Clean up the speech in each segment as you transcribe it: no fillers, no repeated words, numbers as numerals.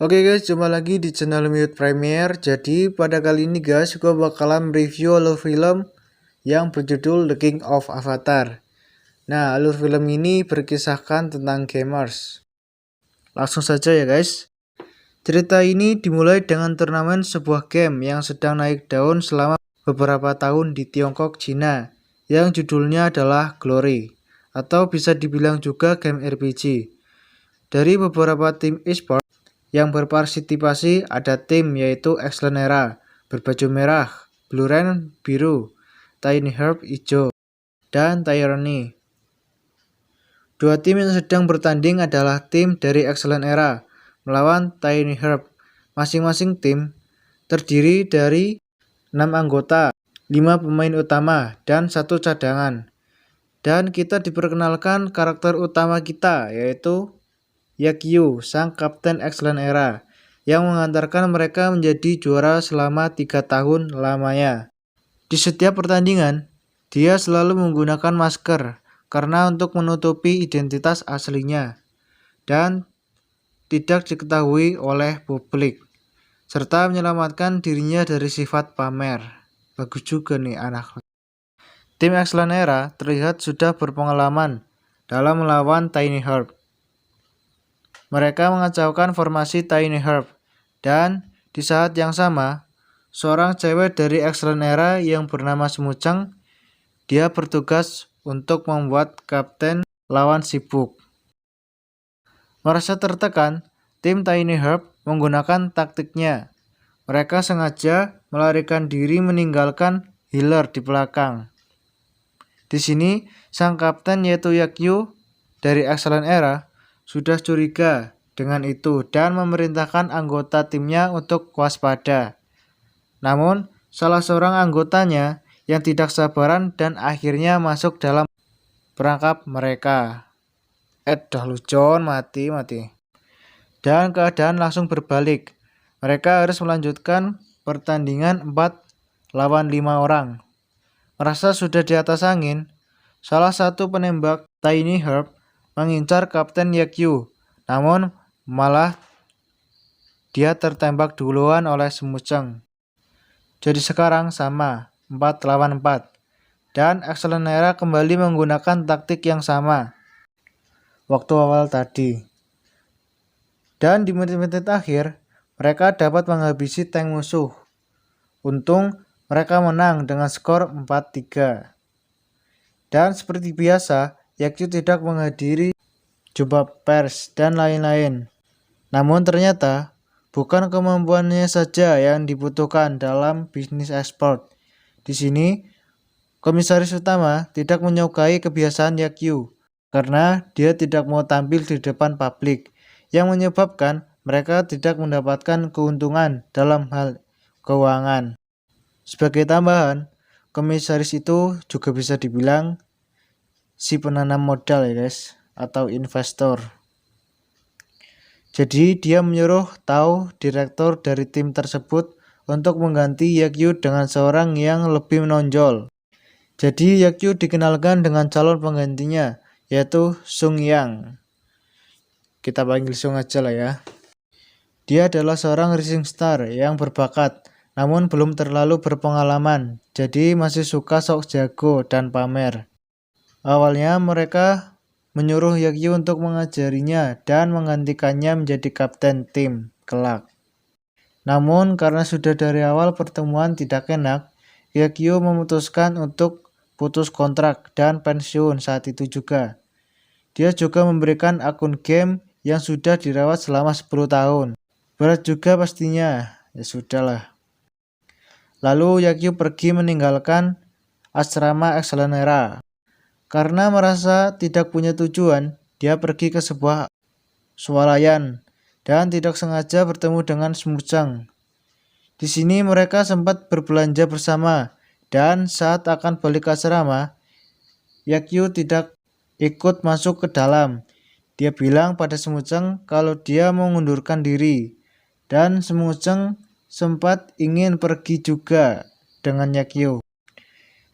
Oke guys, jumpa lagi di channel Mute Premier. Jadi pada kali ini guys, gue bakalan review alur film yang berjudul The King of Avatar. Nah, alur film ini berkisahkan tentang gamers. Langsung saja ya guys. Cerita ini dimulai dengan turnamen sebuah game yang sedang naik daun selama beberapa tahun di Tiongkok, Cina, yang judulnya adalah Glory, atau bisa dibilang juga game RPG. Dari beberapa tim e-sport yang berpartisipasi ada tim yaitu Excellent Era berbaju merah, Blue Rain biru, Tiny Herb hijau, dan Tyranny. Dua tim yang sedang bertanding adalah tim dari Excellent Era melawan Tiny Herb. Masing-masing tim terdiri dari 6 anggota, 5 pemain utama, dan 1 cadangan. Dan kita diperkenalkan karakter utama kita yaitu Yakyu, sang kapten Excellent Era, yang mengantarkan mereka menjadi juara selama 3 tahun lamanya. Di setiap pertandingan, dia selalu menggunakan masker karena untuk menutupi identitas aslinya dan tidak diketahui oleh publik, serta menyelamatkan dirinya dari sifat pamer. Bagus juga nih anak. Tim Excellent Era terlihat sudah berpengalaman dalam melawan Tiny Herb. Mereka mengacaukan formasi Tiny Herb, dan di saat yang sama, seorang cewek dari Excellent Era yang bernama Smuceng, dia bertugas untuk membuat kapten lawan sibuk. Merasa tertekan, tim Tiny Herb menggunakan taktiknya. Mereka sengaja melarikan diri meninggalkan healer di belakang. Di sini, sang kapten yaitu Yakyu dari Excellent Era sudah curiga dengan itu dan memerintahkan anggota timnya untuk waspada. Namun, salah seorang anggotanya yang tidak sabaran dan akhirnya masuk dalam perangkap mereka. Dah lucon, mati. Dan keadaan langsung berbalik. Mereka harus melanjutkan pertandingan 4 lawan 5 orang. Merasa sudah di atas angin, salah satu penembak Tiny Herb mengincar Kapten Yakyu, namun malah dia tertembak duluan oleh Smuceng. Jadi sekarang sama, 4 lawan 4. Dan Excellent Era kembali menggunakan taktik yang sama waktu awal tadi. Dan di menit-menit akhir, mereka dapat menghabisi tank musuh. Untung mereka menang dengan skor 4-3. Dan seperti biasa, Yakyu tidak menghadiri jumpa pers dan lain-lain. Namun ternyata bukan kemampuannya saja yang dibutuhkan dalam bisnis ekspor. Di sini, komisaris utama tidak menyukai kebiasaan Yakyu karena dia tidak mau tampil di depan publik, yang menyebabkan mereka tidak mendapatkan keuntungan dalam hal keuangan. Sebagai tambahan, komisaris itu juga bisa dibilang si penanam modal ya guys, atau investor. Jadi dia menyuruh direktur dari tim tersebut untuk mengganti Yakyu dengan seorang yang lebih menonjol. Jadi Yakyu dikenalkan dengan calon penggantinya, yaitu Sung Yang. Kita panggil Sung aja lah ya. Dia adalah seorang rising star yang berbakat, namun belum terlalu berpengalaman, jadi masih suka sok jago dan pamer. Awalnya mereka menyuruh Yakyu untuk mengajarinya dan menggantikannya menjadi kapten tim kelak. Namun karena sudah dari awal pertemuan tidak enak, Yakyu memutuskan untuk putus kontrak dan pensiun saat itu juga. Dia juga memberikan akun game yang sudah dirawat selama 10 tahun. Berat juga pastinya, ya sudahlah. Lalu Yakyu pergi meninggalkan asrama Excellent Era. Karena merasa tidak punya tujuan, dia pergi ke sebuah swalayan dan tidak sengaja bertemu dengan Smuceng. Di sini mereka sempat berbelanja bersama, dan saat akan balik ke asrama, Yakyu tidak ikut masuk ke dalam. Dia bilang pada Smuceng kalau dia mengundurkan diri, dan Smuceng sempat ingin pergi juga dengan Yakyu.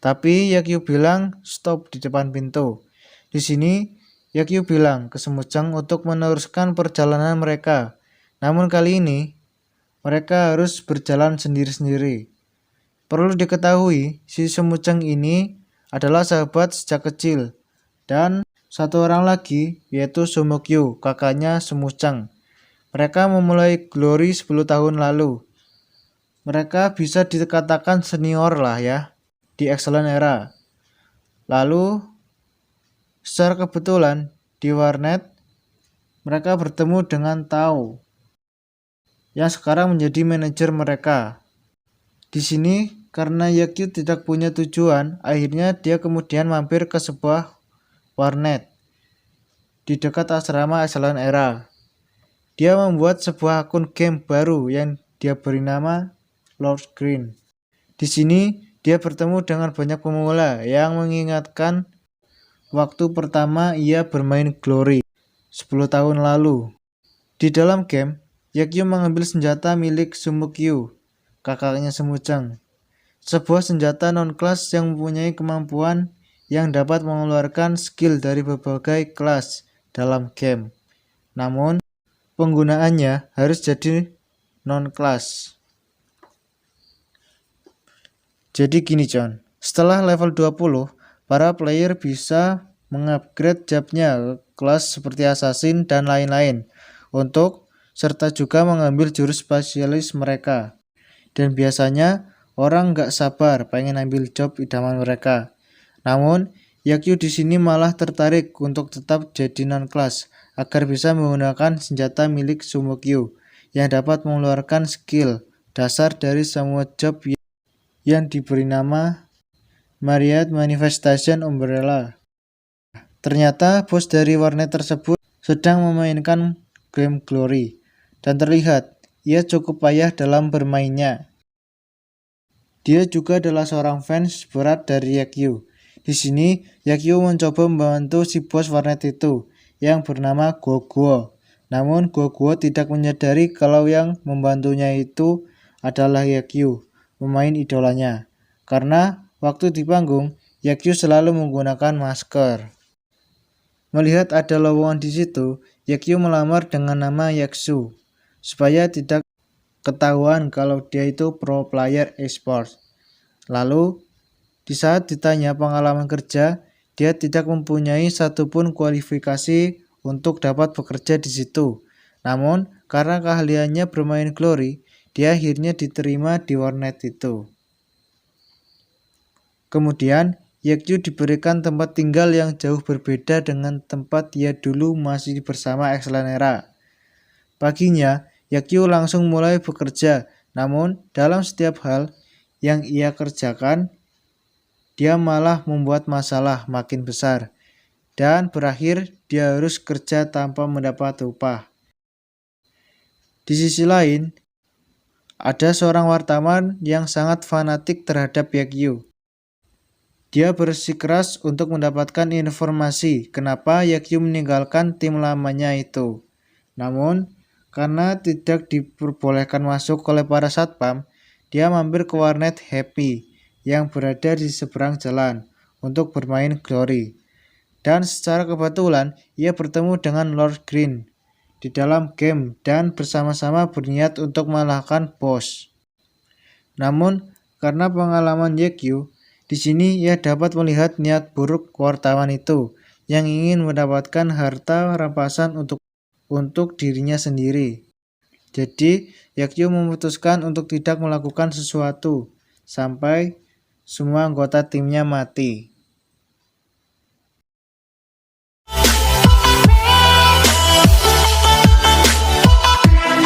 Tapi Yakyu bilang stop di depan pintu. Di sini Yakyu bilang ke Smuceng untuk meneruskan perjalanan mereka. Namun kali ini, mereka harus berjalan sendiri-sendiri. Perlu diketahui, si Sumuceng ini adalah sahabat sejak kecil, dan satu orang lagi yaitu Sumukyu, kakaknya Sumuceng. Mereka memulai Glory 10 tahun lalu. Mereka bisa dikatakan senior lah ya, di Excellent Era. Lalu, secara kebetulan di warnet, mereka bertemu dengan Tao, yang sekarang menjadi manajer mereka. Di sini, karena Yakyu tidak punya tujuan, akhirnya dia kemudian mampir ke sebuah warnet di dekat asrama Excellent Era. Dia membuat sebuah akun game baru yang dia beri nama Lord Green. Di sini, dia bertemu dengan banyak pemula yang mengingatkan waktu pertama ia bermain Glory 10 tahun lalu. Di dalam game, Yakyu mengambil senjata milik Sumukyu, kakaknya Sumuceng. Sebuah senjata non-kelas yang mempunyai kemampuan yang dapat mengeluarkan skill dari berbagai kelas dalam game. Namun, penggunaannya harus jadi non-kelas. Jadi gini John, setelah level 20, para player bisa mengupgrade jobnya ke kelas seperti assassin dan lain-lain serta juga mengambil jurus spesialis mereka. Dan biasanya orang nggak sabar pengen ambil job idaman mereka. Namun, Yakyu di sini malah tertarik untuk tetap jadi non-kelas agar bisa menggunakan senjata milik Sumukyu yang dapat mengeluarkan skill dasar dari semua job yang diberi nama Myriad Manifestation Umbrella. Ternyata bos dari warnet tersebut sedang memainkan game Glory, dan terlihat ia cukup payah dalam bermainnya. Dia juga adalah seorang fans berat dari Yakyu. Di sini, Yakyu mencoba membantu si bos warnet itu yang bernama Goguo. Namun Goguo tidak menyadari kalau yang membantunya itu adalah Yakyu, pemain idolanya. Karena waktu di panggung, Yakyu selalu menggunakan masker. Melihat ada lowongan di situ, Yakyu melamar dengan nama Yaksu, supaya tidak ketahuan kalau dia itu pro player esports. Lalu, di saat ditanya pengalaman kerja, dia tidak mempunyai satupun kualifikasi untuk dapat bekerja di situ. Namun, karena keahliannya bermain Glory, dia akhirnya diterima di warnet itu. Kemudian, Yakyu diberikan tempat tinggal yang jauh berbeda dengan tempat ia dulu masih bersama Excellent Era. Paginya, Yakyu langsung mulai bekerja, namun dalam setiap hal yang ia kerjakan, dia malah membuat masalah makin besar, dan berakhir dia harus kerja tanpa mendapat upah. Di sisi lain, ada seorang wartawan yang sangat fanatik terhadap Yakyu. Dia bersikeras untuk mendapatkan informasi kenapa Yakyu meninggalkan tim lamanya itu. Namun, karena tidak diperbolehkan masuk oleh para satpam, dia mampir ke warnet Happy yang berada di seberang jalan untuk bermain Glory. Dan secara kebetulan, ia bertemu dengan Lord Green di dalam game dan bersama-sama berniat untuk mengalahkan bos. Namun, karena pengalaman Yakyu, di sini ia dapat melihat niat buruk wartawan itu yang ingin mendapatkan harta rampasan untuk dirinya sendiri. Jadi, Yakyu memutuskan untuk tidak melakukan sesuatu sampai semua anggota timnya mati.